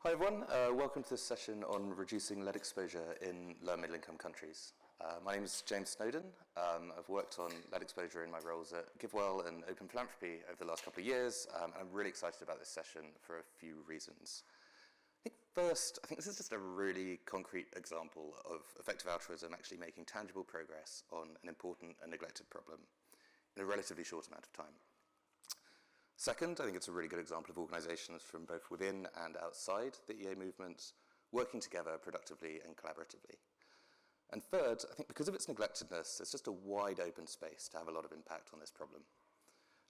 Hi everyone, welcome to this session on reducing lead exposure in low and middle income countries. My name is James Snowden. I've worked on lead exposure in my roles at GiveWell and Open Philanthropy over the last couple of years, and I'm really excited about this session for a few reasons. I think this is just a really concrete example of effective altruism actually making tangible progress on an important and neglected problem in a relatively short amount of time. Second, I think it's a really good example of organisations from both within and outside the EA movement working together productively and collaboratively. And third, I think because of its neglectedness, there's just a wide open space to have a lot of impact on this problem.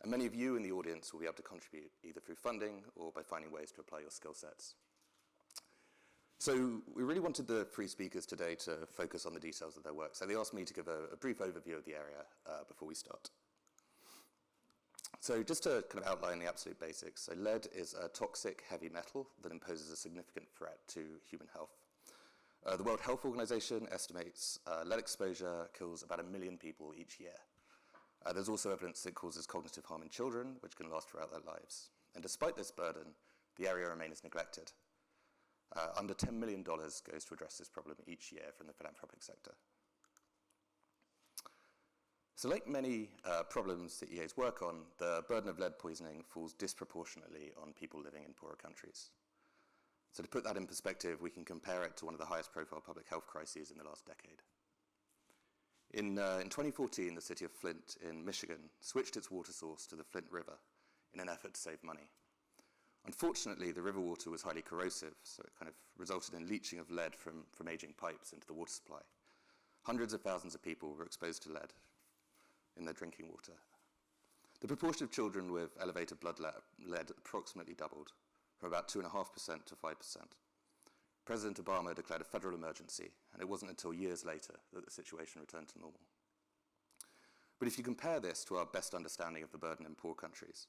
And many of you in the audience will be able to contribute either through funding or by finding ways to apply your skill sets. So we really wanted the three speakers today to focus on the details of their work. So they asked me to give a brief overview of the area before we start. So just to kind of outline the absolute basics, so lead is a toxic heavy metal that imposes a significant threat to human health. The World Health Organization estimates lead exposure kills about 1 million people each year. There's also evidence it causes cognitive harm in children, which can last throughout their lives. And despite this burden, the area remains neglected. Under $10 million goes to address this problem each year from the philanthropic sector. So like many problems that EAs work on, the burden of lead poisoning falls disproportionately on people living in poorer countries. So to put that in perspective, we can compare it to one of the highest profile public health crises in the last decade. In 2014, the city of Flint in Michigan switched its water source to the Flint River in an effort to save money. Unfortunately, the river water was highly corrosive, so it kind of resulted in leaching of lead from aging pipes into the water supply. Hundreds of thousands of people were exposed to lead in their drinking water. The proportion of children with elevated blood lead approximately doubled, from about 2.5% to 5%. President Obama declared a federal emergency, and it wasn't until years later that the situation returned to normal. But if you compare this to our best understanding of the burden in poor countries,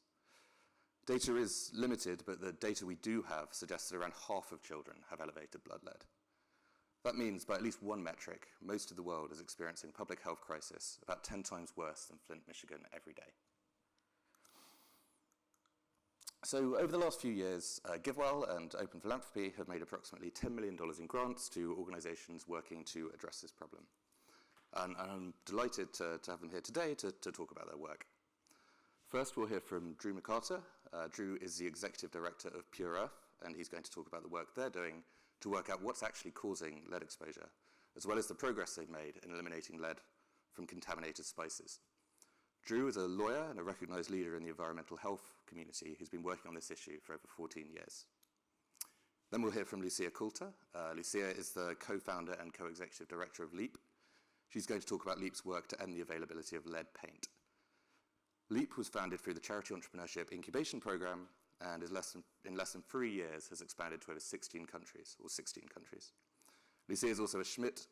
data is limited, but the data we do have suggests that around half of children have elevated blood lead. That means, by at least one metric, most of the world is experiencing a public health crisis about 10 times worse than Flint, Michigan every day. So over the last few years, GiveWell and Open Philanthropy have made approximately $10 million in grants to organizations working to address this problem. And I'm delighted to have them here today to talk about their work. First, we'll hear from Drew McCartor. Drew is the Executive Director of Pure Earth, and he's going to talk about the work they're doing to work out what's actually causing lead exposure, as well as the progress they've made in eliminating lead from contaminated spices. Drew is a lawyer and a recognized leader in the environmental health community who's been working on this issue for over 14 years. Then we'll hear from Lucia Coulter. Lucia is the co-founder and co-executive director of LEEP. She's going to talk about LEEP's work to end the availability of lead paint. LEEP was founded through the Charity Entrepreneurship incubation program and in less than 3 years has expanded to over 16 countries. Lucia is also a Schmidt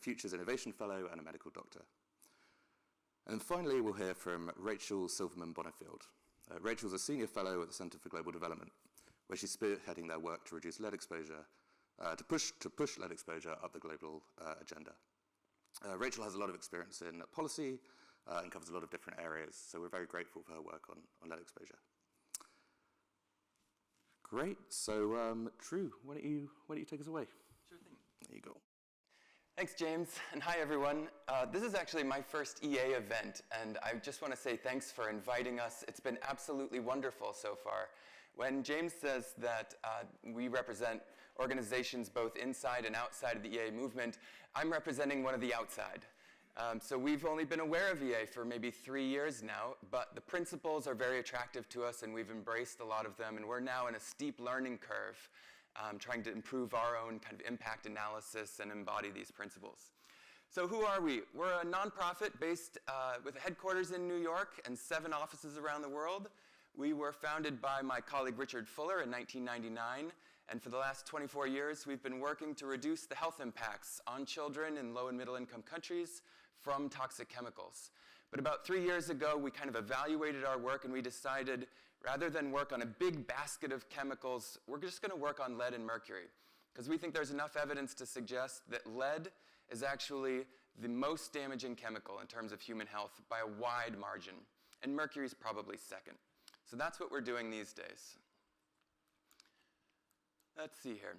Futures Innovation Fellow and a medical doctor. And finally, we'll hear from Rachel Silverman-Bonnifield. Rachel's a senior fellow at the Center for Global Development, where she's spearheading their work to reduce lead exposure, to push lead exposure up the global agenda. Rachel has a lot of experience in policy and covers a lot of different areas, so we're very grateful for her work on lead exposure. Great. So, Drew, why don't you take us away? Sure thing. There you go. Thanks, James, and hi, everyone. This is actually my first EA event, and I just want to say thanks for inviting us. It's been absolutely wonderful so far. When James says that we represent organizations both inside and outside of the EA movement, I'm representing one of the outside. So we've only been aware of EA for maybe 3 years now, but the principles are very attractive to us and we've embraced a lot of them, and we're now in a steep learning curve trying to improve our own kind of impact analysis and embody these principles. So who are we? We're a nonprofit based with a headquarters in New York and 7 offices around the world. We were founded by my colleague Richard Fuller in 1999, and for the last 24 years, we've been working to reduce the health impacts on children in low and middle income countries from toxic chemicals. But about 3 years ago, we kind of evaluated our work and we decided, rather than work on a big basket of chemicals, we're just going to work on lead and mercury. Because we think there's enough evidence to suggest that lead is actually the most damaging chemical in terms of human health by a wide margin, and mercury is probably second. So that's what we're doing these days. Let's see here.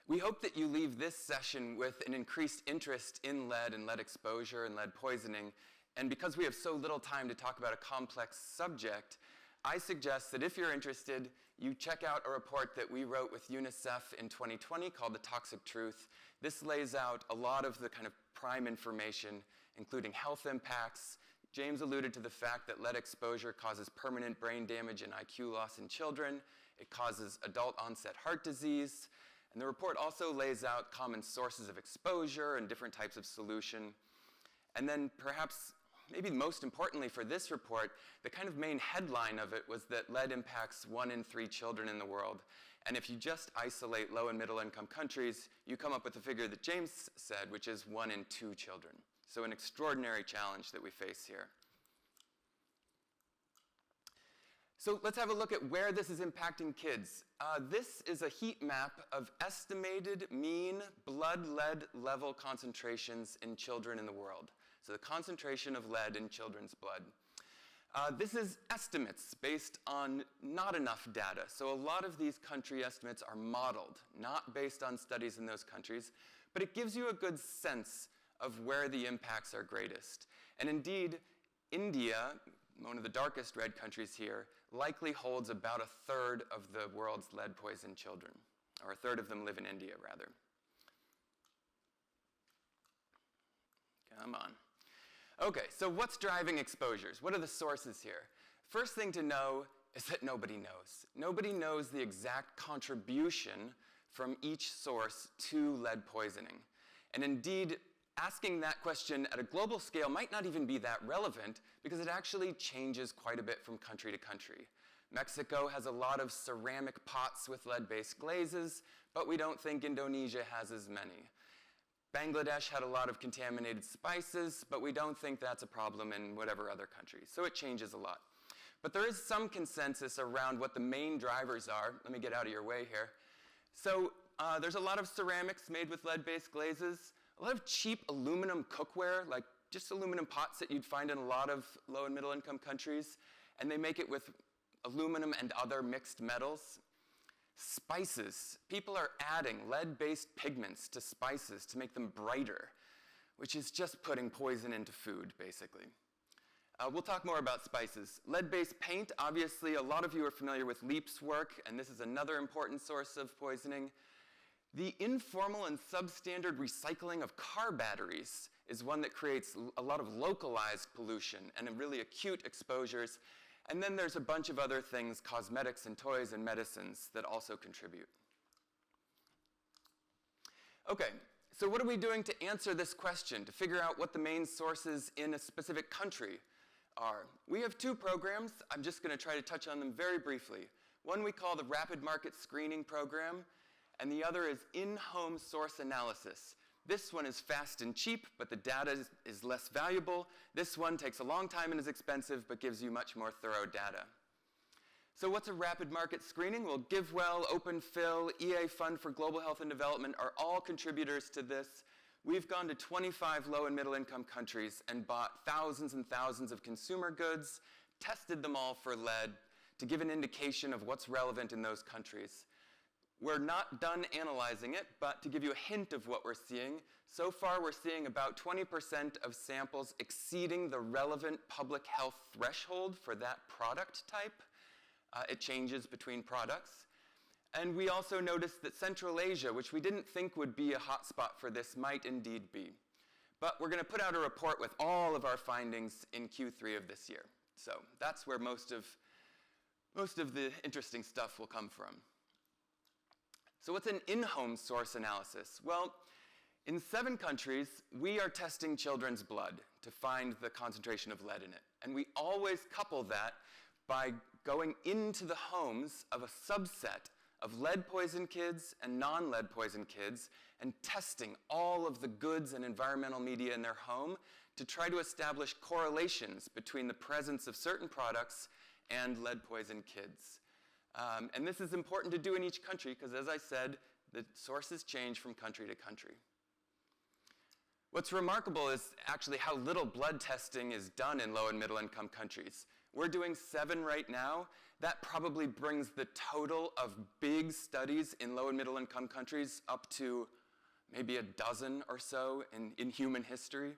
We hope that you leave this session with an increased interest in lead and lead exposure and lead poisoning. And because we have so little time to talk about a complex subject, I suggest that if you're interested, you check out a report that we wrote with UNICEF in 2020 called The Toxic Truth. This lays out a lot of the kind of prime information, including health impacts. James alluded to the fact that lead exposure causes permanent brain damage and IQ loss in children. It causes adult onset heart disease. And the report also lays out common sources of exposure and different types of solution. And then perhaps, maybe most importantly for this report, the kind of main headline of it was that lead impacts 1 in 3 children in the world. And if you just isolate low and middle income countries, you come up with the figure that James said, which is 1 in 2 children. So an extraordinary challenge that we face here. So let's have a look at where this is impacting kids. This is a heat map of estimated mean blood lead level concentrations in children in the world. So the concentration of lead in children's blood. This is estimates based on not enough data. So a lot of these country estimates are modeled, not based on studies in those countries, but it gives you a good sense of where the impacts are greatest. And indeed, India, one of the darkest red countries here, likely holds about 1/3 of the world's lead-poisoned children, or 1/3 of them live in India, rather. Come on. Okay, so what's driving exposures? What are the sources here? First thing to know is that nobody knows. Nobody knows the exact contribution from each source to lead poisoning. And indeed, asking that question at a global scale might not even be that relevant because it actually changes quite a bit from country to country. Mexico has a lot of ceramic pots with lead-based glazes, but we don't think Indonesia has as many. Bangladesh had a lot of contaminated spices, but we don't think that's a problem in whatever other country. So it changes a lot. But there is some consensus around what the main drivers are. Let me get out of your way here. So there's a lot of ceramics made with lead-based glazes. A lot of cheap aluminum cookware, like just aluminum pots that you'd find in a lot of low and middle income countries, and they make it with aluminum and other mixed metals. Spices. People are adding lead-based pigments to spices to make them brighter, which is just putting poison into food, basically. We'll talk more about spices. Lead-based paint, obviously a lot of you are familiar with LEEP's work, and this is another important source of poisoning. The informal and substandard recycling of car batteries is one that creates a lot of localized pollution and really acute exposures. And then there's a bunch of other things, cosmetics and toys and medicines, that also contribute. Okay, so what are we doing to answer this question, to figure out what the main sources in a specific country are? We have 2 programs. I'm just going to try to touch on them very briefly. One we call the Rapid Market Screening Program, and the other is InHome Source Analysis. This one is fast and cheap, but the data is less valuable. This one takes a long time and is expensive, but gives you much more thorough data. So what's a rapid market screening? Well, GiveWell, OpenPhil, EA Fund for Global Health and Development are all contributors to this. We've gone to 25 low and middle income countries and bought thousands and thousands of consumer goods, tested them all for lead to give an indication of what's relevant in those countries. We're not done analyzing it, but to give you a hint of what we're seeing, so far we're seeing about 20% of samples exceeding the relevant public health threshold for that product type. It changes between products. And we also noticed that Central Asia, which we didn't think would be a hotspot for this, might indeed be. But we're going to put out a report with all of our findings in Q3 of this year. So that's where most of the interesting stuff will come from. So what's an in-home source analysis? Well, in 7 countries, we are testing children's blood to find the concentration of lead in it. And we always couple that by going into the homes of a subset of lead-poisoned kids and non-lead-poisoned kids and testing all of the goods and environmental media in their home to try to establish correlations between the presence of certain products and lead-poisoned kids. And this is important to do in each country because, as I said, the sources change from country to country. What's remarkable is actually how little blood testing is done in low and middle income countries. We're doing 7 right now. That probably brings the total of big studies in low and middle income countries up to maybe a dozen or so in human history.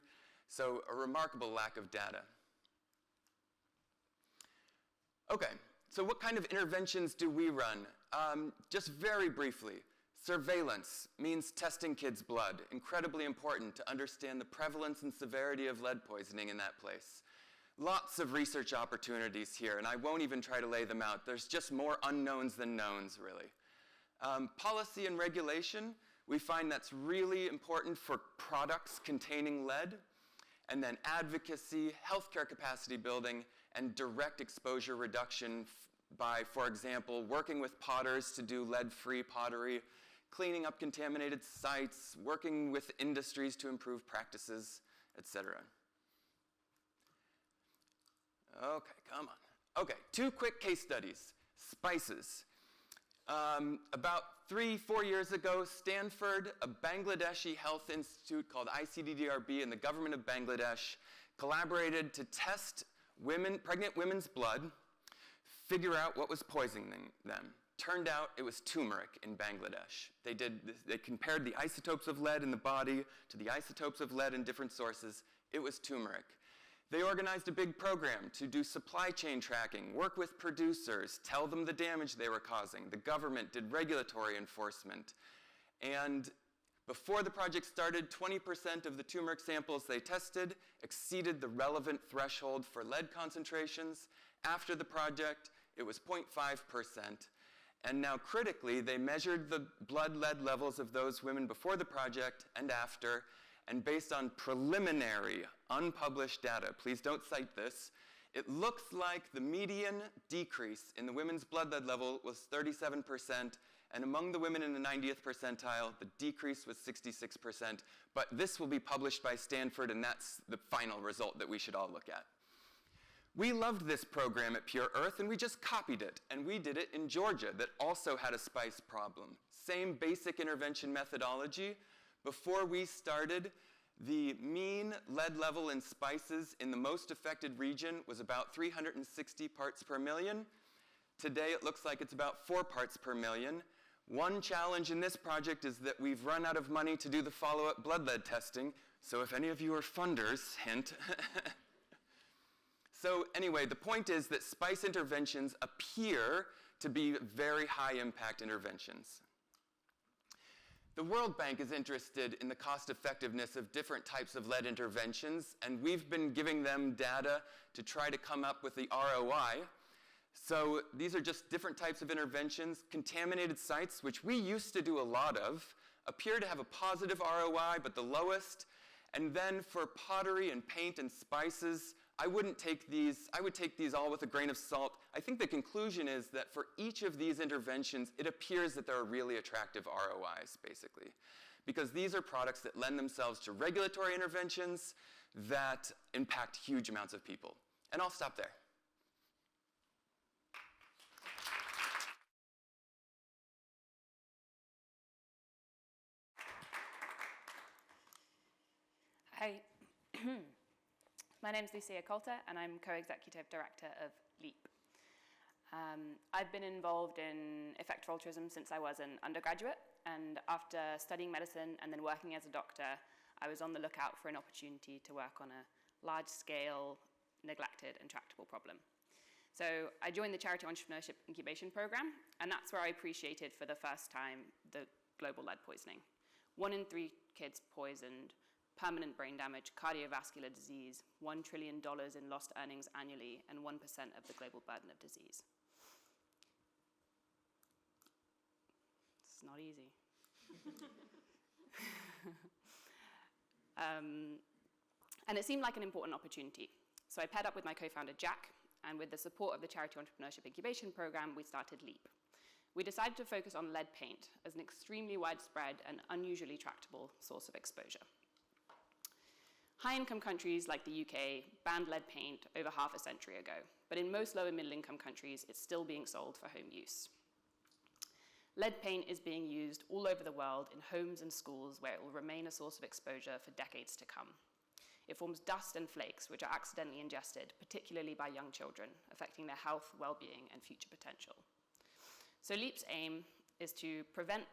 So a remarkable lack of data. Okay, so what kind of interventions do we run? Just very briefly, surveillance means testing kids' blood. Incredibly important to understand the prevalence and severity of lead poisoning in that place. Lots of research opportunities here, and I won't even try to lay them out. There's just more unknowns than knowns, really. Policy and regulation, we find that's really important for products containing lead. And then advocacy, healthcare capacity building, and direct exposure reduction by, for example, working with potters to do lead-free pottery, cleaning up contaminated sites, working with industries to improve practices, etc. Okay, come on. Okay, 2 quick case studies. Spices. About 3-4 years ago, Stanford, a Bangladeshi health institute called ICDDRB, and the government of Bangladesh collaborated to test pregnant women's blood, figure out what was poisoning them. Turned out it was turmeric in Bangladesh. They compared the isotopes of lead in the body to the isotopes of lead in different sources. It was turmeric. They organized a big program to do supply chain tracking, work with producers, tell them the damage they were causing. The government did regulatory enforcement. And before the project started, 20% of the turmeric samples they tested exceeded the relevant threshold for lead concentrations. After the project, it was 0.5%. And now critically, they measured the blood lead levels of those women before the project and after, and based on preliminary, unpublished data, please don't cite this, it looks like the median decrease in the women's blood lead level was 37%, and among the women in the 90th percentile, the decrease was 66%. But this will be published by Stanford, and that's the final result that we should all look at. We loved this program at Pure Earth, and we just copied it, and we did it in Georgia that also had a spice problem. Same basic intervention methodology. Before we started, the mean lead level in spices in the most affected region was about 360 parts per million. Today it looks like it's about 4 parts per million. One challenge in this project is that we've run out of money to do the follow-up blood lead testing, so if any of you are funders, hint. So anyway, the point is that spice interventions appear to be very high impact interventions. The World Bank is interested in the cost effectiveness of different types of lead interventions, and we've been giving them data to try to come up with the ROI. So these are just different types of interventions. Contaminated sites, which we used to do a lot of, appear to have a positive ROI, but the lowest. And then for pottery and paint and spices, I would take these all with a grain of salt. I think the conclusion is that for each of these interventions, it appears that there are really attractive ROIs, basically. Because these are products that lend themselves to regulatory interventions that impact huge amounts of people. And I'll stop there. Hi. My name's Lucia Coulter, and I'm co-executive director of LEEP. I've been involved in effective altruism since I was an undergraduate, and after studying medicine and then working as a doctor, I was on the lookout for an opportunity to work on a large-scale, neglected, and tractable problem. So I joined the Charity Entrepreneurship incubation program, and that's where I appreciated for the first time the global lead poisoning. 1 in 3 kids poisoned, permanent brain damage, cardiovascular disease, $1 trillion in lost earnings annually, and 1% of the global burden of disease. It's not easy. And it seemed like an important opportunity. So I paired up with my co-founder, Jack, and with the support of the Charity Entrepreneurship Incubation Program, we started LEEP. We decided to focus on lead paint as an extremely widespread and unusually tractable source of exposure. High-income countries like the UK banned lead paint over half a century ago, but in most low and middle-income countries, it's still being sold for home use. Lead paint is being used all over the world in homes and schools where it will remain a source of exposure for decades to come. it forms dust and flakes which are accidentally ingested, particularly by young children, affecting their health, well-being, and future potential. So LEEP's aim is to prevent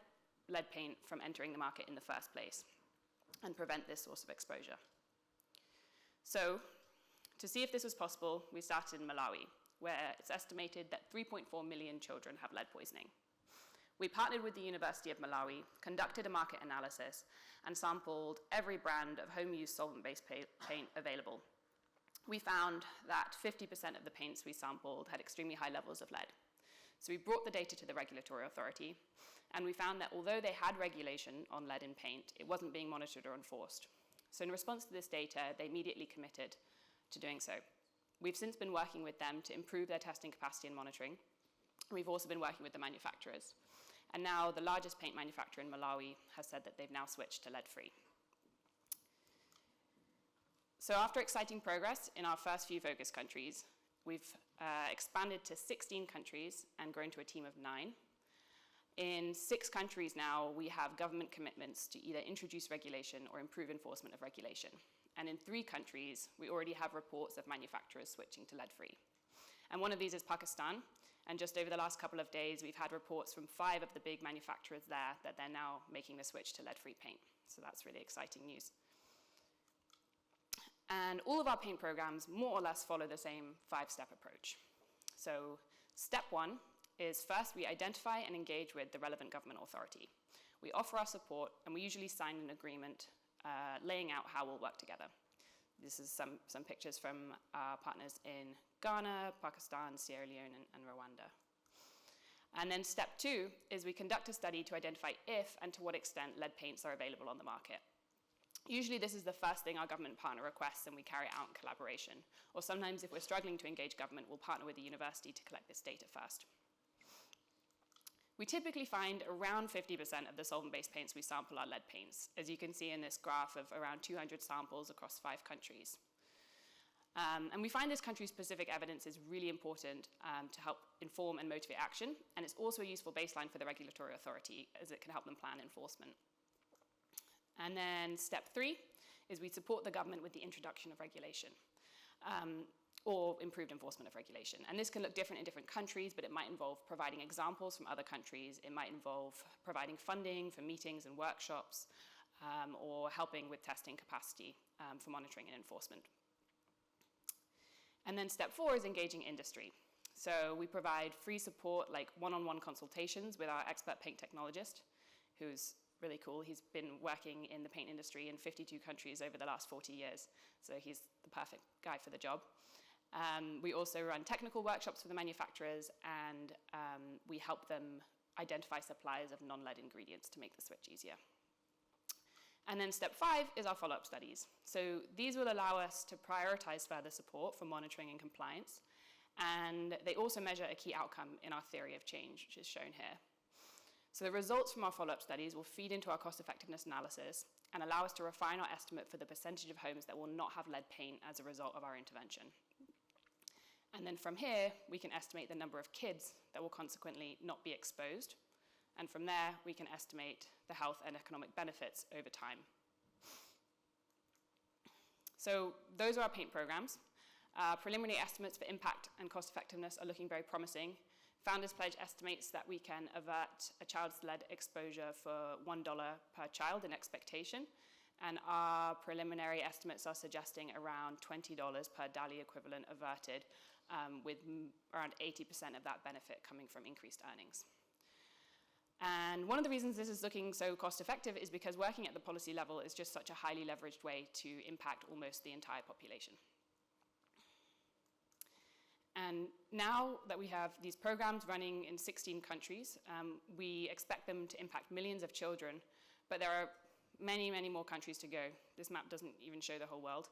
lead paint from entering the market in the first place and prevent this source of exposure. So, to see if this was possible, we started in Malawi, where it's estimated that 3.4 million children have lead poisoning. We partnered with the University of Malawi, conducted a market analysis, and sampled every brand of home-use solvent-based paint available. We found that 50% of the paints we sampled had extremely high levels of lead. So we brought the data to the regulatory authority, and we found that although they had regulation on lead in paint, it wasn't being monitored or enforced. So in response to this data, they immediately committed to doing so. We've since been working with them to improve their testing capacity and monitoring. We've also been working with the manufacturers. And now the largest paint manufacturer in Malawi has said that they've now switched to lead-free. So after exciting progress in our first few focus countries, we've expanded to 16 countries and grown to a team of 9. In 6 countries now, we have government commitments to either introduce regulation or improve enforcement of regulation. And in 3 countries, we already have reports of manufacturers switching to lead-free. And one of these is Pakistan. And just over the last couple of days, we've had reports from 5 of the big manufacturers there that they're now making the switch to lead-free paint. So that's really exciting news. And all of our paint programs more or less follow the same 5-step approach. So step 1 is first we identify and engage with the relevant government authority. We offer our support, and we usually sign an agreement laying out how we'll work together. This is some pictures from our partners in Ghana, Pakistan, Sierra Leone, and Rwanda. And then step 2 is we conduct a study to identify if and to what extent lead paints are available on the market. Usually this is the first thing our government partner requests, and we carry it out in collaboration. Or sometimes if we're struggling to engage government, we'll partner with the university to collect this data first. We typically find around 50% of the solvent-based paints we sample are lead paints, as you can see in this graph of around 200 samples across 5 countries. And we find this country-specific evidence is really important to help inform and motivate action, and it's also a useful baseline for the regulatory authority, as it can help them plan enforcement. And then step 3 is we support the government with the introduction of regulation. Or improved enforcement of regulation. And this can look different in different countries, but it might involve providing examples from other countries. It might involve providing funding for meetings and workshops, or helping with testing capacity for monitoring and enforcement. And then step 4 is engaging industry. So we provide free support, like one-on-one consultations with our expert paint technologist, who's really cool. He's been working in the paint industry in 52 countries over the last 40 years. So he's the perfect guy for the job. We also run technical workshops for the manufacturers, and we help them identify suppliers of non-lead ingredients to make the switch easier. And then step 5 is our follow-up studies. So these will allow us to prioritize further support for monitoring and compliance, and they also measure a key outcome in our theory of change, which is shown here. So the results from our follow-up studies will feed into our cost-effectiveness analysis and allow us to refine our estimate for the percentage of homes that will not have lead paint as a result of our intervention. And then from here, we can estimate the number of kids that will consequently not be exposed. And from there, we can estimate the health and economic benefits over time. So those are our paint programs. Preliminary estimates for impact and cost effectiveness are looking very promising. Founders Pledge estimates that we can avert a child's lead exposure for $1 per child in expectation. And our preliminary estimates are suggesting around $20 per DALI equivalent averted, with around 80% of that benefit coming from increased earnings. And one of the reasons this is looking so cost effective is because working at the policy level is just such a highly leveraged way to impact almost the entire population. And now that we have these programs running in 16 countries, we expect them to impact millions of children, but there are many, many more countries to go. This map doesn't even show the whole world.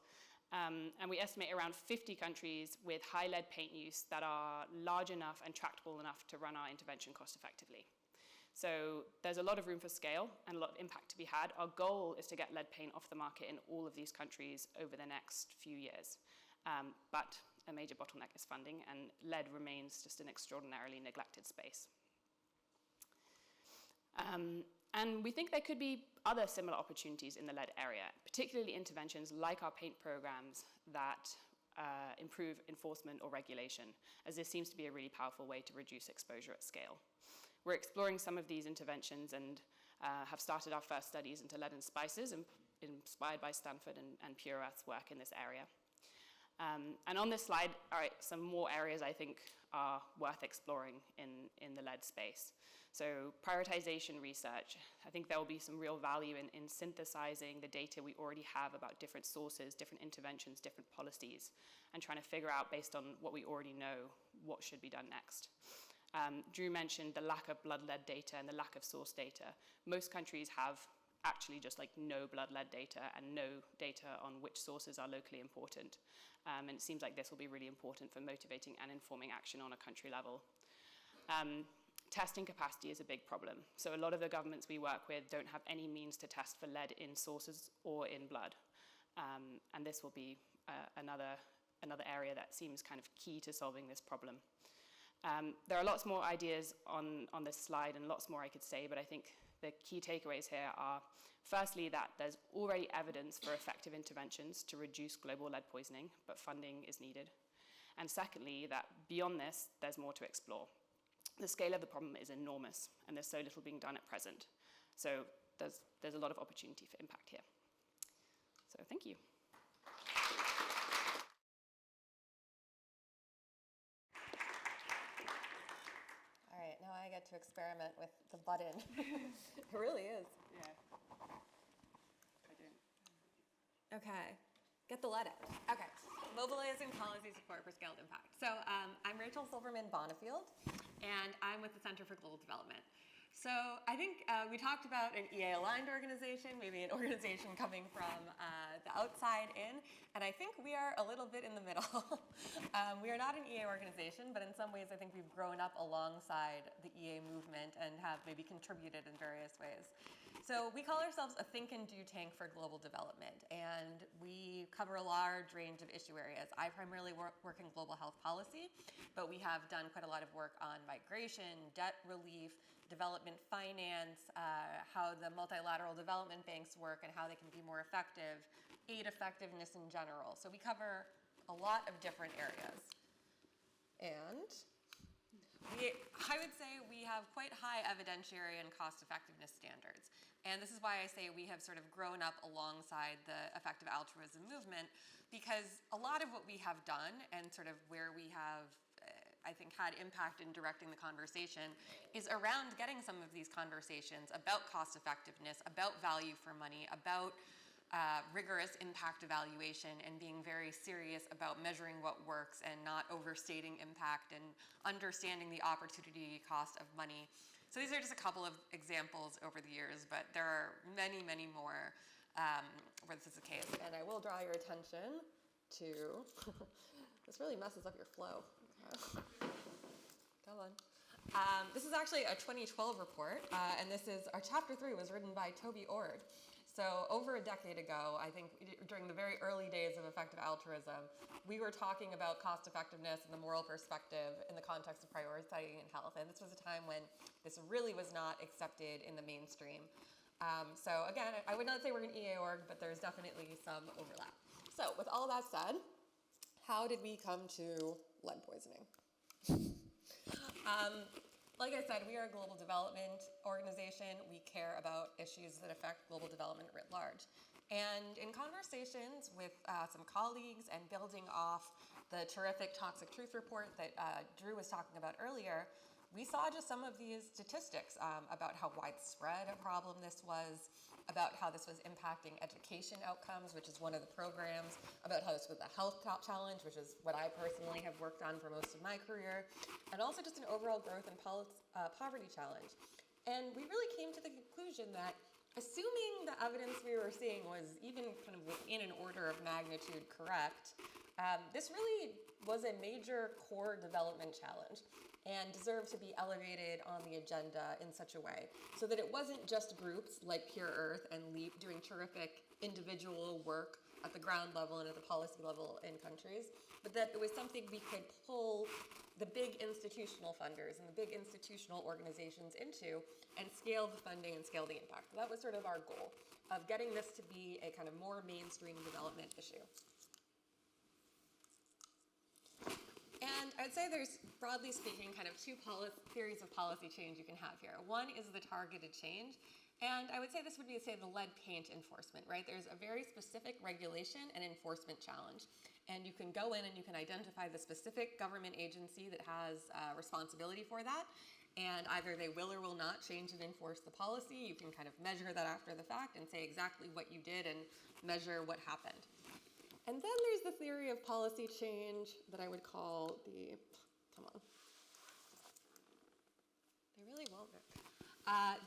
And we estimate around 50 countries with high lead paint use that are large enough and tractable enough to run our intervention cost effectively. So there's a lot of room for scale and a lot of impact to be had. Our goal is to get lead paint off the market in all of these countries over the next few years. But a major bottleneck is funding, and lead remains just an extraordinarily neglected space. And we think there could be other similar opportunities in the lead area, particularly interventions like our paint programs that improve enforcement or regulation, as this seems to be a really powerful way to reduce exposure at scale. We're exploring some of these interventions and have started our first studies into lead and spices, inspired by Stanford and Pure Earth's work in this area. And on this slide, all right, some more areas I think are worth exploring in the lead space. So prioritization research, I think there will be some real value in synthesizing the data we already have about different sources, different interventions, different policies, and trying to figure out, based on what we already know, what should be done next. Drew mentioned the lack of blood lead data and the lack of source data. Most countries have actually just like no blood lead data and no data on which sources are locally important. And it seems like this will be really important for motivating and informing action on a country level. Testing capacity is a big problem. So a lot of the governments we work with don't have any means to test for lead in sources or in blood. And this will be another area that seems kind of key to solving this problem. There are lots more ideas on this slide and lots more I could say, but I think the key takeaways here are, firstly, that there's already evidence for effective interventions to reduce global lead poisoning, but funding is needed. And secondly, that beyond this, there's more to explore. The scale of the problem is enormous, and there's so little being done at present. So there's a lot of opportunity for impact here. So thank you. All right, now I get to experiment with the button. It really is. Yeah. I don't. Okay, get the lead out. Okay, mobilizing policy support for scaled impact. So I'm Rachel Silverman-Bonnifield, and I'm with the Center for Global Development. So I think we talked about an EA-aligned organization, maybe an organization coming from the outside in, and I think we are a little bit in the middle. We are not an EA organization, but in some ways I think we've grown up alongside the EA movement and have maybe contributed in various ways. So we call ourselves a think and do tank for global development, and we cover a large range of issue areas. I primarily work in global health policy, but we have done quite a lot of work on migration, debt relief, development finance, how the multilateral development banks work and how they can be more effective, aid effectiveness in general. So we cover a lot of different areas. And I would say we have quite high evidentiary and cost effectiveness standards. And this is why I say we have sort of grown up alongside the effective altruism movement, because a lot of what we have done and sort of where we have I think had impact in directing the conversation is around getting some of these conversations about cost effectiveness, about value for money, about rigorous impact evaluation, and being very serious about measuring what works and not overstating impact and understanding the opportunity cost of money. So these are just a couple of examples over the years, but there are many, many more where this is the case. And I will draw your attention to, this really messes up your flow. Come on. This is actually a 2012 report, and this is, our chapter 3 was written by Toby Ord. So over a decade ago, I think during the very early days of effective altruism, we were talking about cost effectiveness and the moral perspective in the context of prioritizing health. And this was a time when this really was not accepted in the mainstream. So again, I would not say we're an EA org, but there's definitely some overlap. So with all that said, how did we come to lead poisoning? Like I said, we are a global development organization. We care about issues that affect global development writ large. And in conversations with some colleagues and building off the terrific Toxic Truth report that Drew was talking about earlier, we saw just some of these statistics about how widespread a problem this was, about how this was impacting education outcomes, which is one of the programs, about how this was a health challenge, which is what I personally have worked on for most of my career, and also just an overall growth and poverty challenge. And we really came to the conclusion that assuming the evidence we were seeing was even kind of within an order of magnitude correct, this really was a major core development challenge and deserved to be elevated on the agenda in such a way so that it wasn't just groups like Pure Earth and LEEP doing terrific individual work at the ground level and at the policy level in countries, but that it was something we could pull the big institutional funders and the big institutional organizations into and scale the funding and scale the impact. So that was sort of our goal of getting this to be a kind of more mainstream development issue. And I'd say there's, broadly speaking, kind of two theories of policy change you can have here. One is the targeted change. And I would say this would be, say, the lead paint enforcement, right? There's a very specific regulation and enforcement challenge. And you can go in and you can identify the specific government agency that has responsibility for that. And either they will or will not change and enforce the policy. You can kind of measure that after the fact and say exactly what you did and measure what happened. And then there's the theory of policy change that I would call the, come on. They really won't.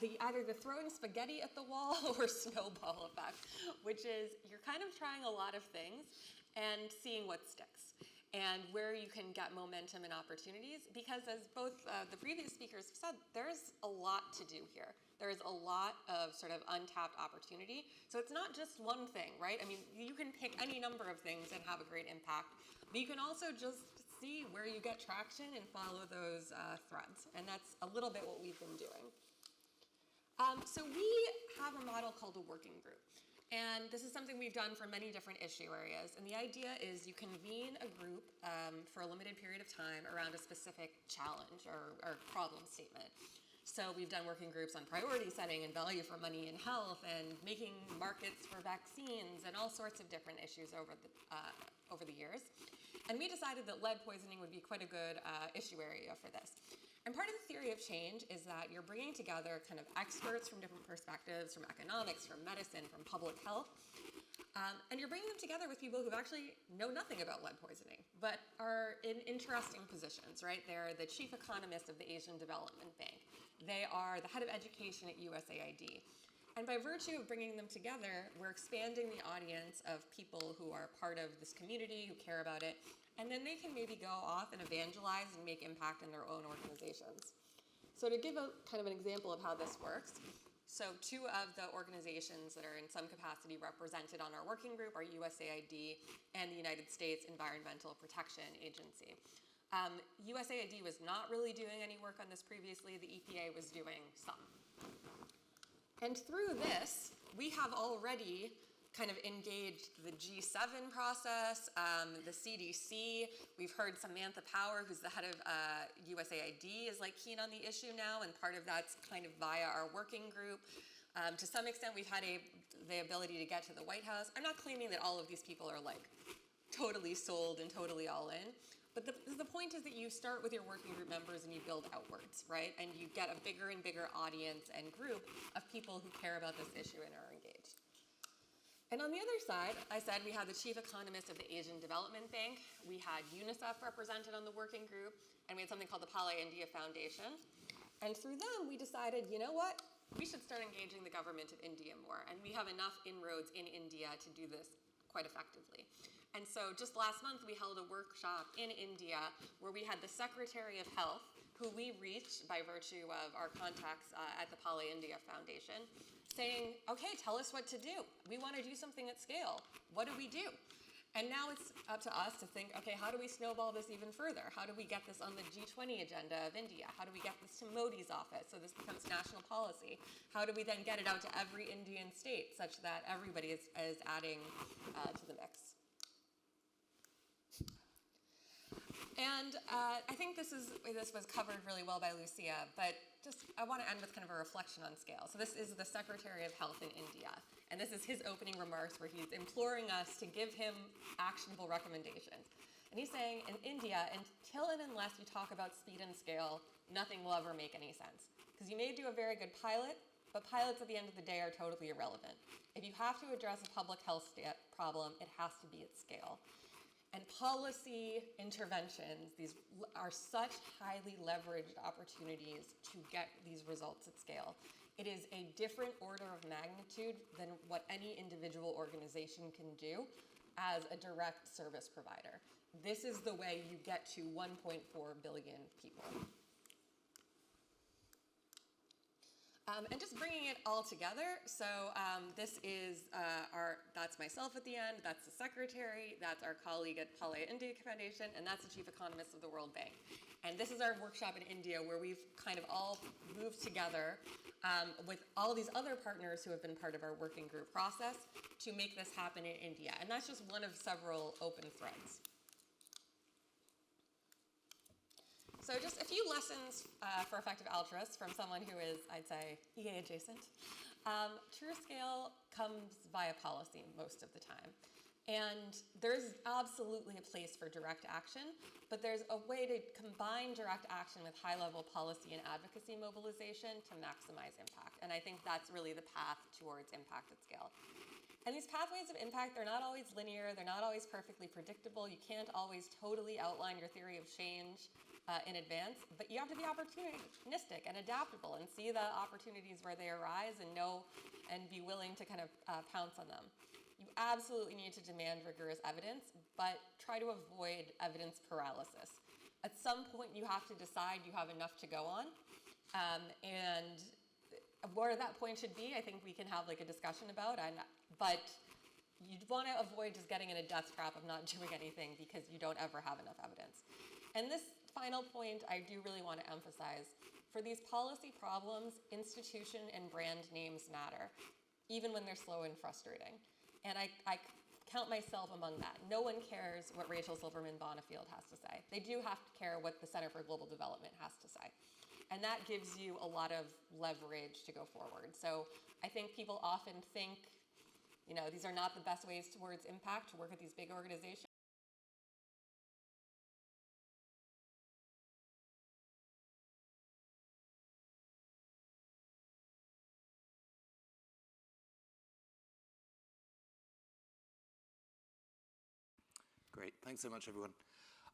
Either the throwing spaghetti at the wall or snowball effect, which is you're kind of trying a lot of things and seeing what sticks and where you can get momentum and opportunities, because as both the previous speakers have said, there's a lot to do here. There's a lot of sort of untapped opportunity. So it's not just one thing, right? I mean, you can pick any number of things and have a great impact, but you can also just see where you get traction and follow those threads. And that's a little bit what we've been doing. So we have a model called a working group. And this is something we've done for many different issue areas. And the idea is you convene a group for a limited period of time around a specific challenge or problem statement. So we've done working groups on priority setting and value for money in health and making markets for vaccines and all sorts of different issues over the years. And we decided that lead poisoning would be quite a good issue area for this. And part of the theory of change is that you're bringing together kind of experts from different perspectives, from economics, from medicine, from public health, and you're bringing them together with people who actually know nothing about lead poisoning, but are in interesting positions, right? They're the chief economist of the Asian Development Bank. They are the head of education at USAID. And by virtue of bringing them together, we're expanding the audience of people who are part of this community, who care about it, and then they can maybe go off and evangelize and make impact in their own organizations. So to give a kind of an example of how this works, so two of the organizations that are in some capacity represented on our working group are USAID and the United States Environmental Protection Agency. USAID was not really doing any work on this previously. The EPA was doing some. And through this, we have already kind of engaged the G7 process, the CDC. We've heard Samantha Power, who's the head of USAID, is like keen on the issue now, and part of that's kind of via our working group. To some extent, we've had the ability to get to the White House. I'm not claiming that all of these people are like totally sold and totally all in, but the point is that you start with your working group members and you build outwards, right? And you get a bigger and bigger audience and group of people who care about this issue and are engaged. And on the other side, I said we had the chief economist of the Asian Development Bank. We had UNICEF represented on the working group, and we had something called the Pala India Foundation. And through them, we decided, you know what? We should start engaging the government of India more. And we have enough inroads in India to do this quite effectively. And so just last month, we held a workshop in India where we had the Secretary of Health, who we reached by virtue of our contacts at the Pala India Foundation, saying, okay, tell us what to do. We want to do something at scale. What do we do? And now it's up to us to think, okay, how do we snowball this even further? How do we get this on the G20 agenda of India? How do we get this to Modi's office so this becomes national policy? How do we then get it out to every Indian state such that everybody is adding to the mix? And I think this was covered really well by Lucia, but just I want to end with kind of a reflection on scale. So this is the Secretary of Health in India, and this is his opening remarks where he's imploring us to give him actionable recommendations. And he's saying, in India, until and unless you talk about speed and scale, nothing will ever make any sense. Because you may do a very good pilot, but pilots at the end of the day are totally irrelevant. If you have to address a public health problem, it has to be at scale. And policy interventions, these are such highly leveraged opportunities to get these results at scale. It is a different order of magnitude than what any individual organization can do as a direct service provider. This is the way you get to 1.4 billion people. And just bringing it all together, so this is that's myself at the end, that's the secretary, that's our colleague at Pala India Foundation, and that's the chief economist of the World Bank. And this is our workshop in India where we've kind of all moved together with all these other partners who have been part of our working group process to make this happen in India. And that's just one of several open threads. So just a few lessons for effective altruists from someone who is, I'd say, EA adjacent. True scale comes via policy most of the time. And there's absolutely a place for direct action, but there's a way to combine direct action with high-level policy and advocacy mobilization to maximize impact. And I think that's really the path towards impact at scale. And these pathways of impact, they're not always linear, they're not always perfectly predictable. You can't always totally outline your theory of change in advance, but you have to be opportunistic and adaptable and see the opportunities where they arise and know and be willing to kind of pounce on them. You absolutely need to demand rigorous evidence, but try to avoid evidence paralysis. At some point, you have to decide you have enough to go on, and where that point should be, I think we can have like a discussion about, but you'd want to avoid just getting in a death trap of not doing anything because you don't ever have enough evidence. And this final point I do really want to emphasize. For these policy problems, institution and brand names matter, even when they're slow and frustrating. And I count myself among that. No one cares what Rachel Silverman-Bonnifield has to say. They do have to care what the Center for Global Development has to say. And that gives you a lot of leverage to go forward. So I think people often think, these are not the best ways towards impact to work with these big organizations. Great, thanks so much, everyone.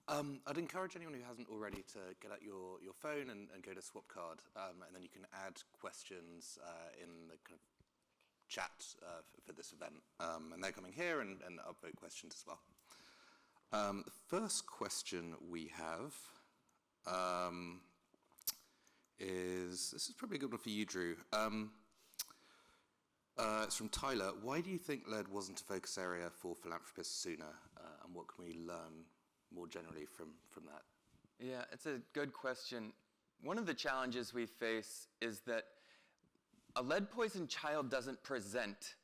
I'd encourage anyone who hasn't already to get out your phone and go to Swapcard, and then you can add questions in the kind of chat for this event. And they're coming here and upvote questions as well. The first question we have this is probably a good one for you, Drew. It's from Tyler. Why do you think lead wasn't a focus area for philanthropists sooner? And what can we learn more generally from that? Yeah, it's a good question. One of the challenges we face is that a lead-poisoned child doesn't present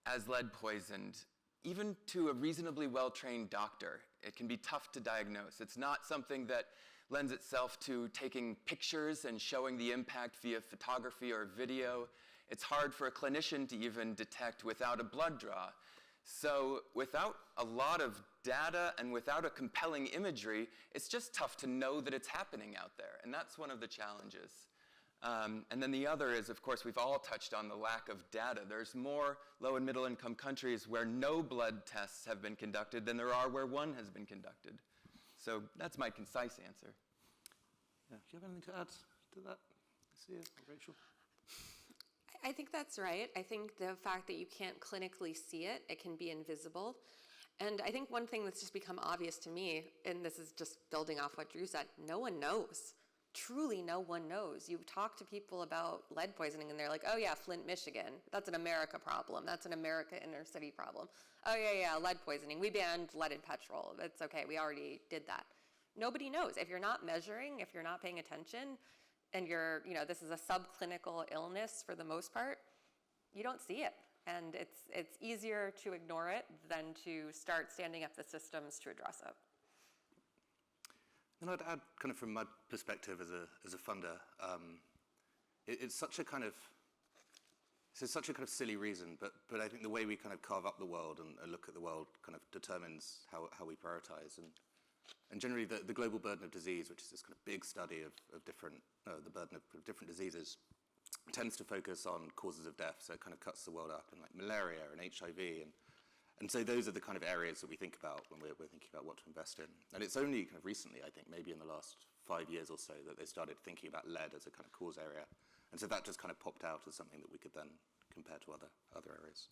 as lead poisoned, even to a reasonably well-trained doctor. It can be tough to diagnose. It's not something that lends itself to taking pictures and showing the impact via photography or video. It's hard for a clinician to even detect without a blood draw. So without a lot of data and without a compelling imagery, it's just tough to know that it's happening out there. And that's one of the challenges. And then the other is, of course, we've all touched on the lack of data. There's more low and middle income countries where no blood tests have been conducted than there are where one has been conducted. So that's my concise answer. Yeah. Do you have anything to add to that, Lucia or Rachel? I think that's right. I think the fact that you can't clinically see it, it can be invisible. And I think one thing that's just become obvious to me, and this is just building off what Drew said, no one knows. Truly no one knows. You talk to people about lead poisoning and they're like, oh yeah, Flint, Michigan. That's an America problem. That's an America inner city problem. Oh yeah, lead poisoning. We banned leaded petrol. It's okay, we already did that. Nobody knows. If you're not measuring, if you're not paying attention, and this is a subclinical illness for the most part, you don't see it. And it's easier to ignore it than to start standing up the systems to address it. And I'd add, kind of from my perspective as a funder, it's such a kind of silly reason, but I think the way we kind of carve up the world and look at the world kind of determines how we prioritize. And generally, the global burden of disease, which is this kind of big study of the burden of different diseases, tends to focus on causes of death. So it kind of cuts the world up in like malaria and HIV, and so those are the kind of areas that we think about when we're thinking about what to invest in. And it's only kind of recently, I think, maybe in the last 5 years or so, that they started thinking about lead as a kind of cause area. And so that just kind of popped out as something that we could then compare to other areas.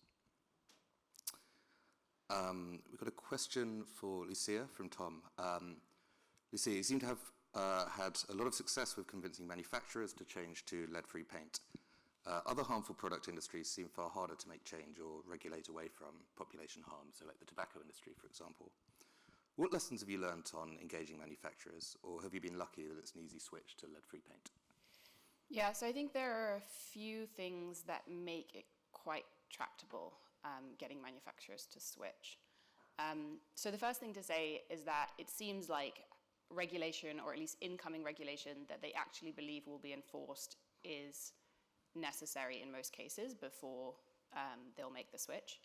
We've got a question for Lucia from Tom. Lucia, you seem to have had a lot of success with convincing manufacturers to change to lead-free paint. Other harmful product industries seem far harder to make change or regulate away from population harm, so like the tobacco industry, for example. What lessons have you learnt on engaging manufacturers, or have you been lucky that it's an easy switch to lead-free paint? Yeah, so I think there are a few things that make it quite tractable, getting manufacturers to switch. So the first thing to say is that it seems like regulation, or at least incoming regulation, that they actually believe will be enforced is necessary in most cases before they'll make the switch.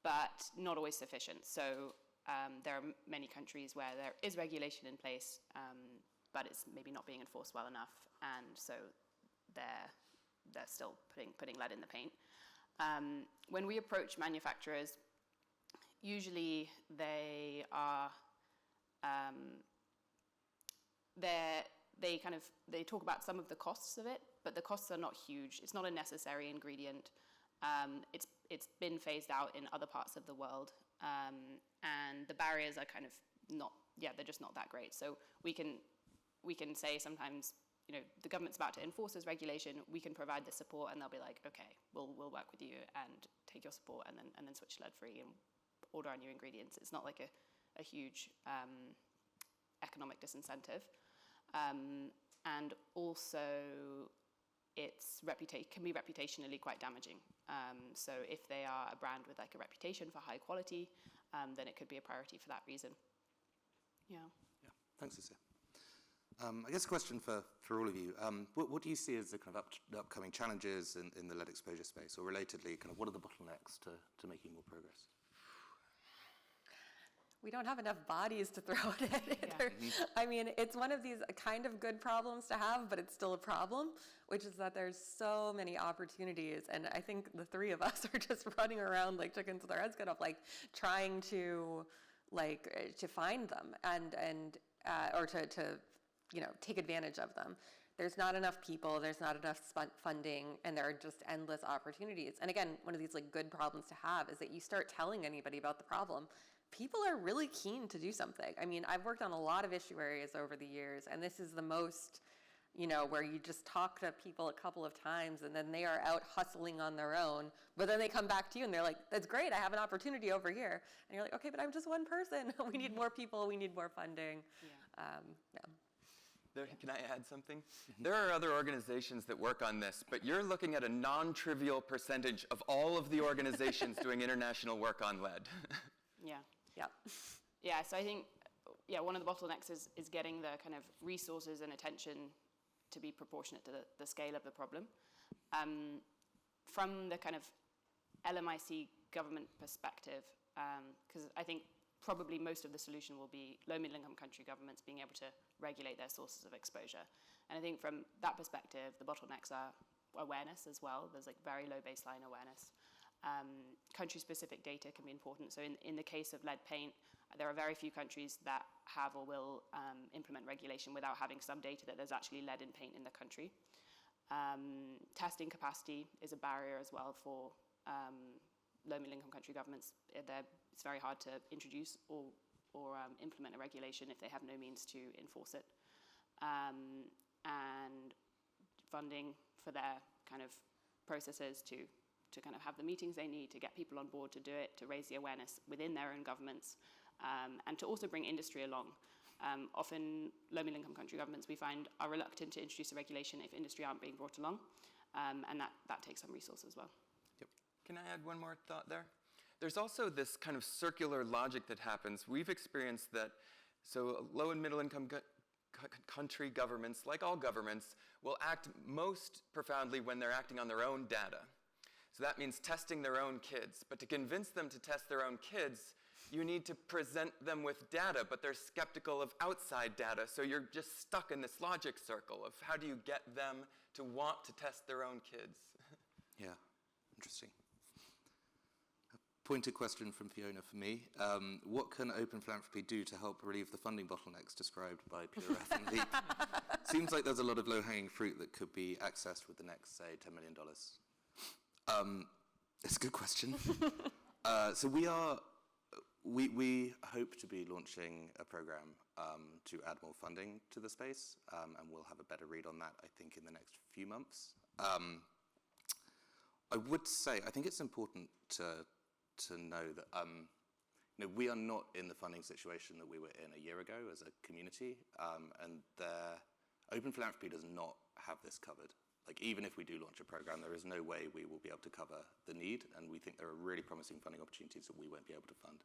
But not always sufficient. So there are many countries where there is regulation in place, but it's maybe not being enforced well enough, and so they're still putting lead in the paint. When we approach manufacturers, usually they are they talk about some of the costs of it, but the costs are not huge. It's not a necessary ingredient. It's been phased out in other parts of the world, and the barriers are kind of they're just not that great. So we can say sometimes, the government's about to enforce this regulation, we can provide the support, and they'll be like, okay, we'll work with you and take your support, and then switch to lead-free and order our new ingredients. It's not like a huge economic disincentive. And also, can be reputationally quite damaging. So if they are a brand with like a reputation for high quality, then it could be a priority for that reason. Yeah. Thanks, Lucia. I guess a question for all of you. What do you see as the kind of upcoming challenges in the lead exposure space, or relatedly, kind of what are the bottlenecks to making more progress? We don't have enough bodies to throw it at either. Yeah. I mean, it's one of these kind of good problems to have, but it's still a problem, which is that there's so many opportunities. And I think the three of us are just running around like chickens with our heads cut off, like trying to find them or to take advantage of them. There's not enough people, there's not enough funding, and there are just endless opportunities. And again, one of these like good problems to have is that you start telling anybody about the problem, people are really keen to do something. I mean, I've worked on a lot of issue areas over the years, and this is the most, where you just talk to people a couple of times and then they are out hustling on their own, but then they come back to you and they're like, that's great, I have an opportunity over here. And you're like, okay, but I'm just one person. We need more people, we need more funding. Can I add something? There are other organizations that work on this, but you're looking at a non-trivial percentage of all of the organizations doing international work on lead. Yeah, so I think, one of the bottlenecks is getting the kind of resources and attention to be proportionate to the scale of the problem. From the kind of LMIC government perspective, because I think probably most of the solution will be low middle income country governments being able to regulate their sources of exposure. And I think from that perspective, the bottlenecks are awareness as well. There's like very low baseline awareness. Country-specific data can be important. So in the case of lead paint, there are very few countries that have or will implement regulation without having some data that there's actually lead in paint in the country. Testing capacity is a barrier as well for low middle income country governments. It's very hard to introduce or implement a regulation if they have no means to enforce it. And funding for their kind of processes to kind of have the meetings they need, to get people on board to do it, to raise the awareness within their own governments, and to also bring industry along. Often low middle income country governments, we find, are reluctant to introduce a regulation if industry aren't being brought along, and that takes some resource as well. Yep. Can I add one more thought there? There's also this kind of circular logic that happens. We've experienced that, so low and middle income country governments, like all governments, will act most profoundly when they're acting on their own data. So that means testing their own kids. But to convince them to test their own kids, you need to present them with data, but they're skeptical of outside data. So you're just stuck in this logic circle of how do you get them to want to test their own kids? Yeah, interesting. A pointed question from Fiona for me. What can open philanthropy do to help relieve the funding bottlenecks described by Pure Earth and LEEP? Seems like there's a lot of low-hanging fruit that could be accessed with the next, say, $10 million. It's a good question. So we hope to be launching a program to add more funding to the space, and we'll have a better read on that, I think, in the next few months. I would say, I think it's important to know that we are not in the funding situation that we were in a year ago as a community, and open philanthropy does not have this covered. Like, even if we do launch a program, there is no way we will be able to cover the need, and we think there are really promising funding opportunities that we won't be able to fund.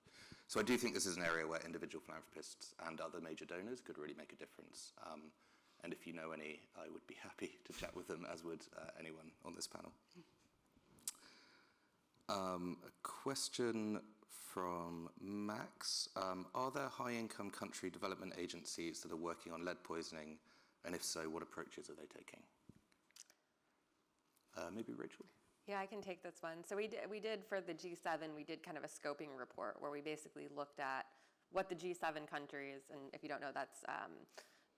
So I do think this is an area where individual philanthropists and other major donors could really make a difference. And if you know any, I would be happy to chat with them, as would anyone on this panel. A question from Max. Are there high-income country development agencies that are working on lead poisoning? And if so, what approaches are they taking? Maybe Rachel? Yeah, I can take this one. So we did for the G7, we did kind of a scoping report where we basically looked at what the G7 countries, and if you don't know, that's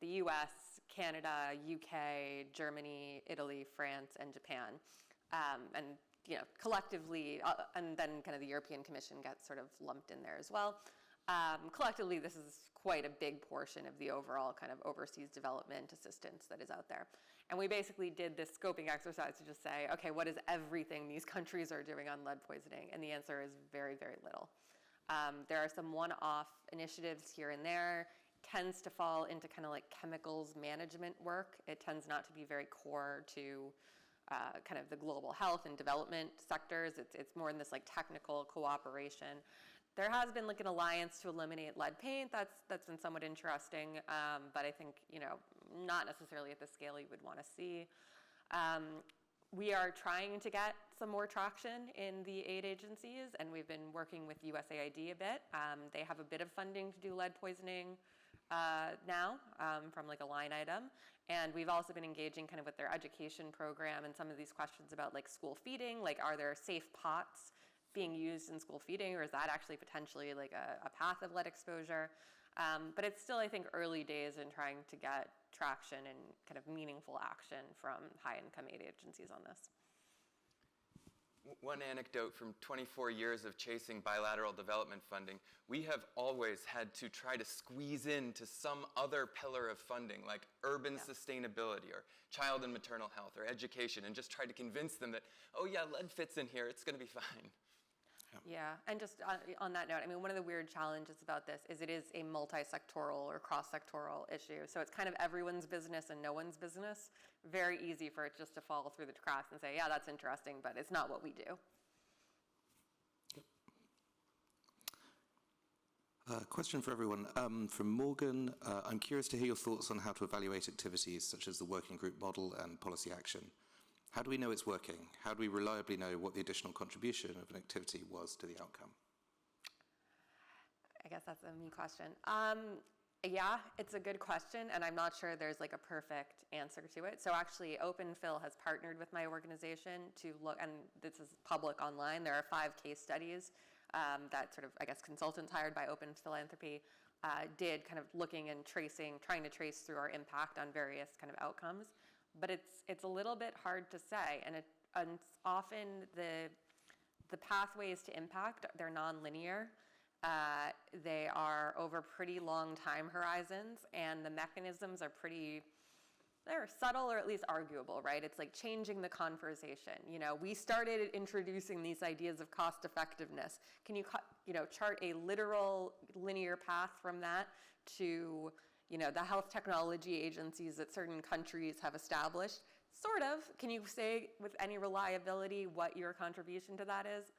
the US, Canada, UK, Germany, Italy, France, and Japan. And collectively, and then kind of the European Commission gets sort of lumped in there as well. Collectively, this is quite a big portion of the overall kind of overseas development assistance that is out there. And we basically did this scoping exercise to just say, okay, what is everything these countries are doing on lead poisoning? And the answer is very, very little. There are some one-off initiatives here and there. Tends to fall into kind of like chemicals management work. It tends not to be very core to kind of the global health and development sectors. It's more in this like technical cooperation. There has been like an alliance to eliminate lead paint. That's been somewhat interesting, but I think not necessarily at the scale you would want to see. We are trying to get some more traction in the aid agencies, and we've been working with USAID a bit. They have a bit of funding to do lead poisoning now from like a line item. And we've also been engaging kind of with their education program and some of these questions about like school feeding, like are there safe pots being used in school feeding, or is that actually potentially like a path of lead exposure? But it's still, I think, early days in trying to get traction and kind of meaningful action from high-income aid agencies on this. One anecdote from 24 years of chasing bilateral development funding, we have always had to try to squeeze into some other pillar of funding, like urban sustainability or child and maternal health or education, and just try to convince them that, oh yeah, lead fits in here, it's going to be fine. Yeah, and just on that note, I mean, one of the weird challenges about this is it is a multisectoral or cross-sectoral issue. So it's kind of everyone's business and no one's business. Very easy for it just to fall through the cracks and say, yeah, that's interesting, but it's not what we do. Question for everyone. From Morgan, I'm curious to hear your thoughts on how to evaluate activities such as the working group model and policy action. How do we know it's working? How do we reliably know what the additional contribution of an activity was to the outcome? I guess that's a me question. Yeah, it's a good question, and I'm not sure there's like a perfect answer to it. So actually, OpenPhil has partnered with my organization to look, and this is public online. There are 5 case studies that sort of, I guess, consultants hired by Open Philanthropy did kind of looking and tracing, trying to trace through our impact on various kind of outcomes. But it's a little bit hard to say, and often the pathways to impact, they're nonlinear. They are over pretty long time horizons, and the mechanisms are they're subtle or at least arguable, right? It's like changing the conversation. We started introducing these ideas of cost effectiveness. Can you chart a literal linear path from that to the health technology agencies that certain countries have established? Sort of. Can you say with any reliability what your contribution to that is?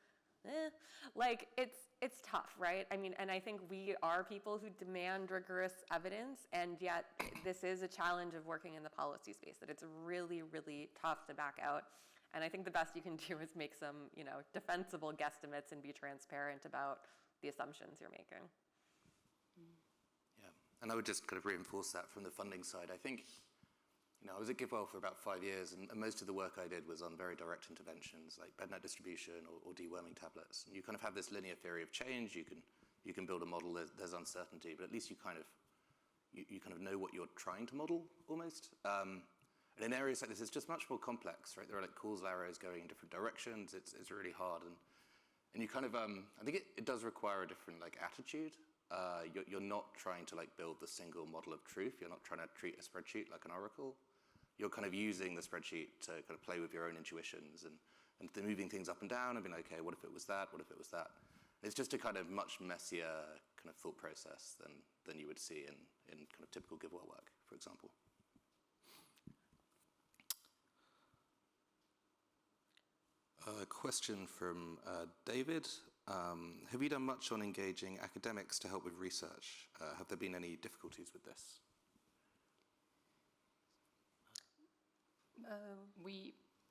It's tough, right? I mean, and I think we are people who demand rigorous evidence, and yet this is a challenge of working in the policy space, that it's really, really tough to back out. And I think the best you can do is make some, defensible guesstimates and be transparent about the assumptions you're making. And I would just kind of reinforce that from the funding side. I think, I was at GiveWell for about 5 years, and most of the work I did was on very direct interventions, like bed net distribution or deworming tablets. And you kind of have this linear theory of change. You can build a model. There's uncertainty, but at least you kind of know what you're trying to model almost. And in areas like this, it's just much more complex, right? There are like causal arrows going in different directions. It's really hard, and you kind of I think it does require a different attitude. You're not trying to build the single model of truth. You're not trying to treat a spreadsheet like an oracle. You're kind of using the spreadsheet to kind of play with your own intuitions and moving things up and down and being like, okay, what if it was that? What if it was that? It's just a kind of much messier kind of thought process than you would see in kind of typical GiveWell work, for example. A question from David. Have you done much on engaging academics to help with research? Have there been any difficulties with this?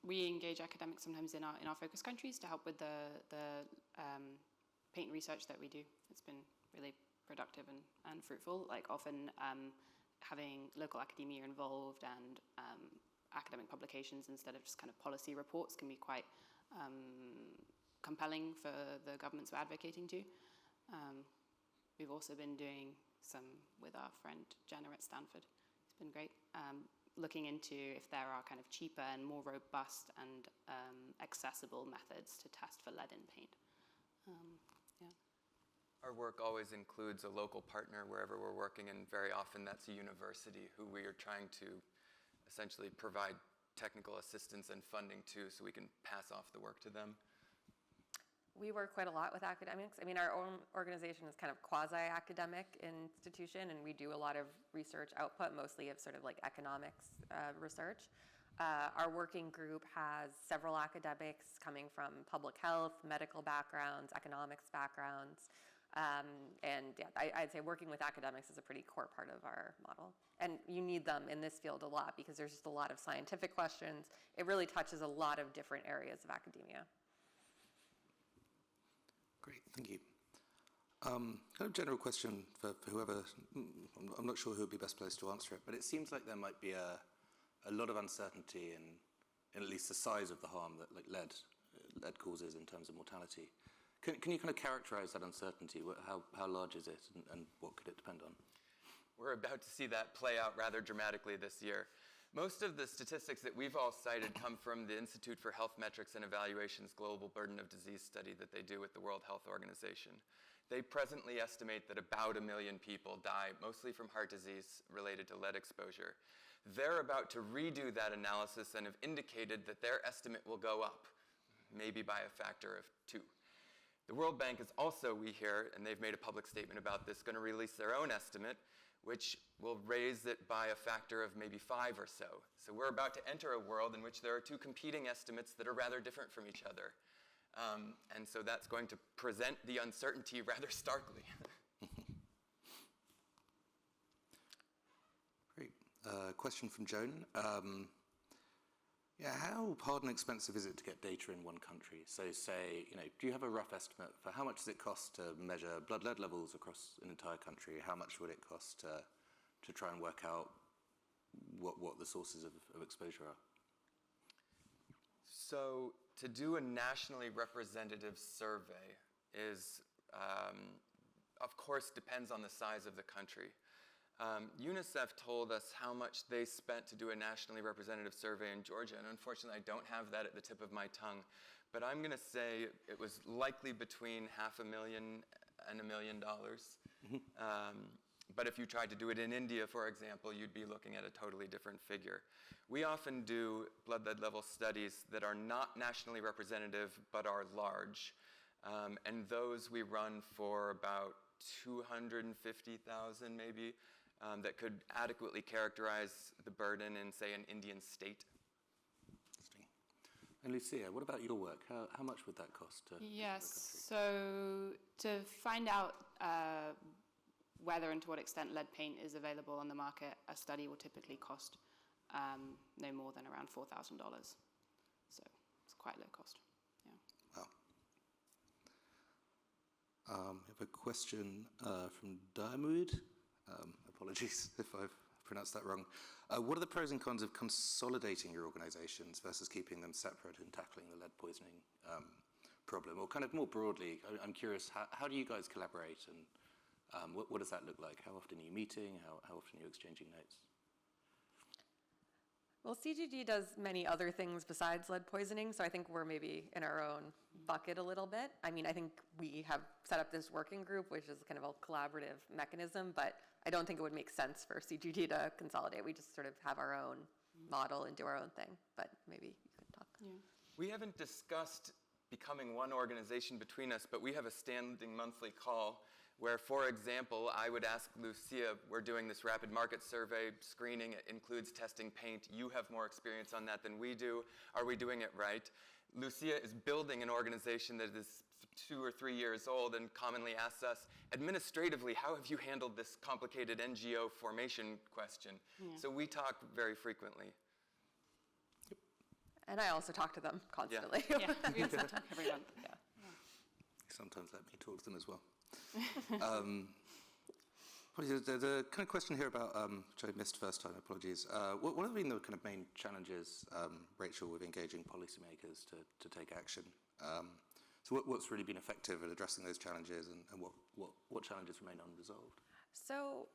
We engage academics sometimes in our focus countries to help with the paint research that we do. It's been really productive and fruitful. Like often having local academia involved and academic publications instead of just kind of policy reports can be quite compelling for the governments we're advocating to. We've also been doing some with our friend Jenna at Stanford. It's been great. Looking into if there are kind of cheaper and more robust and accessible methods to test for lead in paint. Yeah. Our work always includes a local partner wherever we're working, and very often that's a university who we are trying to essentially provide technical assistance and funding to so we can pass off the work to them. We work quite a lot with academics. I mean, our own organization is kind of quasi-academic institution, and we do a lot of research output, mostly of sort of like economics research. Our working group has several academics coming from public health, medical backgrounds, economics backgrounds. And yeah, I'd say working with academics is a pretty core part of our model. And you need them in this field a lot because there's just a lot of scientific questions. It really touches a lot of different areas of academia. Great, thank you. Kind of general question for whoever, I'm not sure who would be best placed to answer it, but it seems like there might be a lot of uncertainty in at least the size of the harm that like lead causes in terms of mortality. Can you kind of characterize that uncertainty? How large is it and what could it depend on? We're about to see that play out rather dramatically this year. Most of the statistics that we've all cited come from the Institute for Health Metrics and Evaluation's Global Burden of Disease study that they do with the World Health Organization. They presently estimate that about 1 million people die, mostly from heart disease related to lead exposure. They're about to redo that analysis and have indicated that their estimate will go up, maybe by a factor of 2. The World Bank is also, we hear, and they've made a public statement about this, going to release their own estimate, which will raise it by a factor of maybe 5 or so. So we're about to enter a world in which there are 2 competing estimates that are rather different from each other. And so that's going to present the uncertainty rather starkly. Great. Question from Joan. How hard and expensive is it to get data in one country? So say, do you have a rough estimate for how much does it cost to measure blood lead levels across an entire country? How much would it cost to try and work out what the sources of exposure are? So to do a nationally representative survey is, of course, depends on the size of the country. UNICEF told us how much they spent to do a nationally representative survey in Georgia, and unfortunately I don't have that at the tip of my tongue, but I'm going to say it was likely between $500,000 and $1 million. But if you tried to do it in India, for example, you'd be looking at a totally different figure. We often do blood lead level studies that are not nationally representative but are large, and those we run for about 250,000 maybe. That could adequately characterize the burden in, say, an Indian state. Interesting. And Lucia, what about your work? How much would that cost to Yes, so to find out whether and to what extent lead paint is available on the market, a study will typically cost no more than around $4,000. So it's quite low cost. Yeah. Wow. We have a question from Diarmuid. Apologies if I've pronounced that wrong. What are the pros and cons of consolidating your organizations versus keeping them separate and tackling the lead poisoning problem? Or kind of more broadly, I'm curious, how do you guys collaborate and what does that look like? How often are you meeting? How often are you exchanging notes? Well, CGG does many other things besides lead poisoning, so I think we're maybe in our own bucket a little bit. I mean, I think we have set up this working group, which is kind of a collaborative mechanism, but I don't think it would make sense for CGG to consolidate. We just sort of have our own model and do our own thing, but maybe you could talk. Yeah. We haven't discussed becoming one organization between us, but we have a standing monthly call where, for example, I would ask Lucia, we're doing this rapid market survey screening, it includes testing paint, you have more experience on that than we do, are we doing it right? Lucia is building an organization that is 2 or 3 years old and commonly asks us, administratively, how have you handled this complicated NGO formation question? So we talk very frequently. And I also talk to them constantly. Yeah, we also talk every month. Yeah. Sometimes let me talk to them as well. There's a kind of question here about, which I missed first time, apologies. What have been the kind of main challenges, Rachel, with engaging policymakers to take action? So what's really been effective at addressing those challenges, and what challenges remain unresolved? So,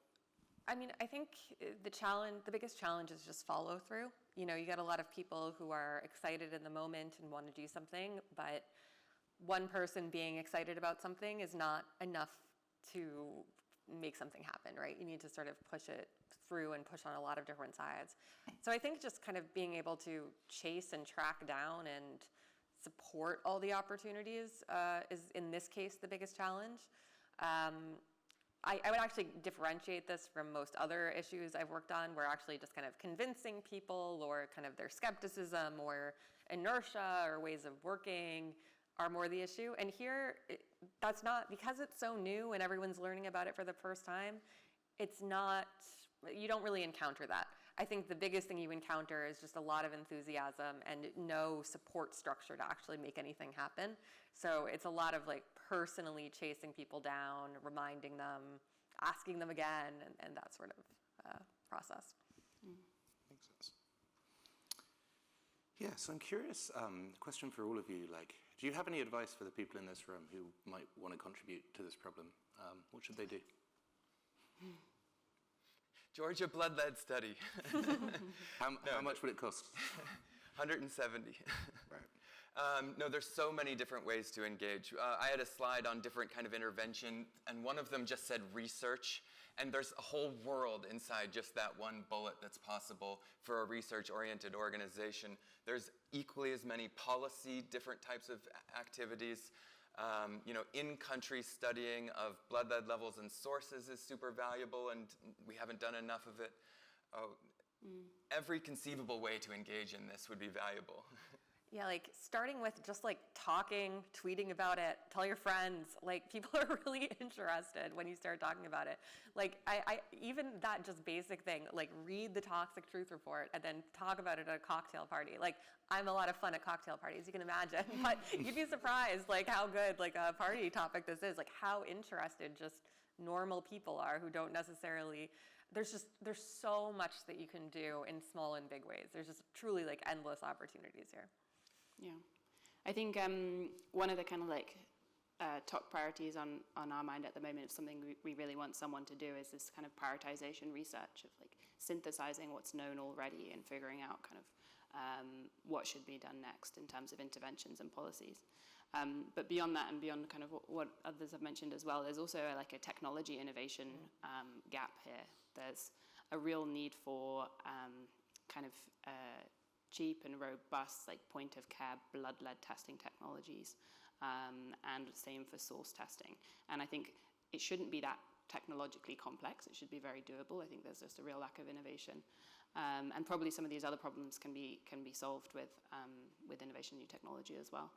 I mean, I think the biggest challenge is just follow through. You get a lot of people who are excited in the moment and want to do something, but one person being excited about something is not enough to make something happen, right? You need to sort of push it through and push on a lot of different sides. So I think just kind of being able to chase and track down and support all the opportunities is, in this case, the biggest challenge. I would actually differentiate this from most other issues I've worked on, where actually just kind of convincing people or kind of their skepticism or inertia or ways of working are more the issue. And here, that's not, because it's so new and everyone's learning about it for the first time, it's not, you don't really encounter that. I think the biggest thing you encounter is just a lot of enthusiasm and no support structure to actually make anything happen. So it's a lot of like personally chasing people down, reminding them, asking them again, and that sort of process. Makes sense. Yeah, so I'm curious, question for all of you, do you have any advice for the people in this room who might want to contribute to this problem? What should they do? Georgia blood lead study. How much would it cost? 170. Right. No, there's so many different ways to engage. I had a slide on different kind of intervention, and one of them just said research, and there's a whole world inside just that one bullet that's possible for a research-oriented organization. There's equally as many policy, different types of activities. In-country studying of blood lead levels and sources is super valuable, and we haven't done enough of it. Every conceivable way to engage in this would be valuable. Yeah, like starting with just like talking, tweeting about it, tell your friends, like people are really interested when you start talking about it. Like I even that just basic thing, like read the Toxic Truth Report and then talk about it at a cocktail party. Like I'm a lot of fun at cocktail parties, you can imagine, but you'd be surprised like how good like a party topic this is, like how interested just normal people are who don't necessarily, there's so much that you can do in small and big ways. There's just truly like endless opportunities here. Yeah, I think one of the kind of like top priorities on our mind at the moment, if something we really want someone to do, is this kind of prioritization research of like synthesizing what's known already and figuring out kind of what should be done next in terms of interventions and policies. But beyond that, and beyond kind of what others have mentioned as well, there's also like a technology innovation gap here. There's a real need for kind of cheap and robust, like point-of-care blood lead testing technologies, and same for source testing. And I think it shouldn't be that technologically complex. It should be very doable. I think there's just a real lack of innovation, and probably some of these other problems can be solved with innovation, new technology as well.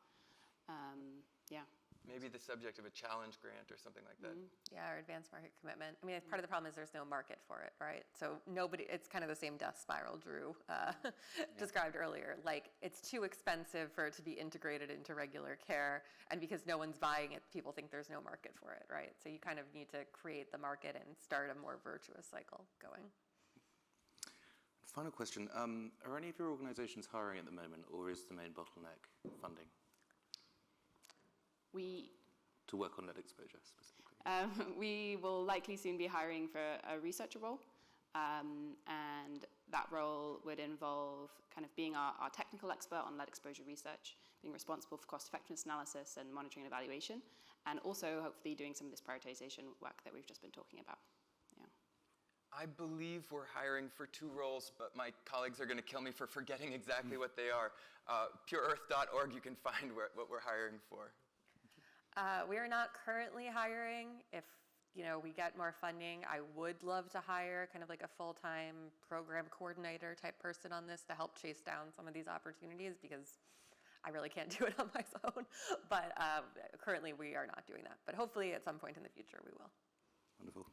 Yeah. Maybe the subject of a challenge grant or something like that. Yeah, or advanced market commitment. I mean, part of the problem is there's no market for it, right? So it's kind of the same death spiral Drew described earlier. Like, it's too expensive for it to be integrated into regular care, and because no one's buying it, people think there's no market for it, right? So you kind of need to create the market and start a more virtuous cycle going. Final question. Are any of your organizations hiring at the moment, or is the main bottleneck funding? To work on lead exposure specifically? We will likely soon be hiring for a researcher role, and that role would involve kind of being our technical expert on lead exposure research, being responsible for cost effectiveness analysis and monitoring and evaluation, and also hopefully doing some of this prioritization work that we've just been talking about. Yeah. I believe we're hiring for 2 roles, but my colleagues are going to kill me for forgetting exactly what they are. PureEarth.org, you can find what we're hiring for. We are not currently hiring. If we get more funding, I would love to hire kind of like a full-time program coordinator type person on this to help chase down some of these opportunities, because I really can't do it on my own. But currently we are not doing that. But hopefully at some point in the future we will. Wonderful.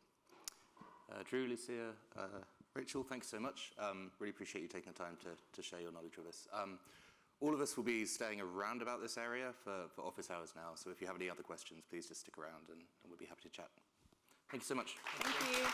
Drew, Lucia, Rachel, thanks so much. Really appreciate you taking the time to share your knowledge with us. All of us will be staying around about this area for office hours now, so if you have any other questions, please just stick around and we'll be happy to chat. Thank you so much. Thank you.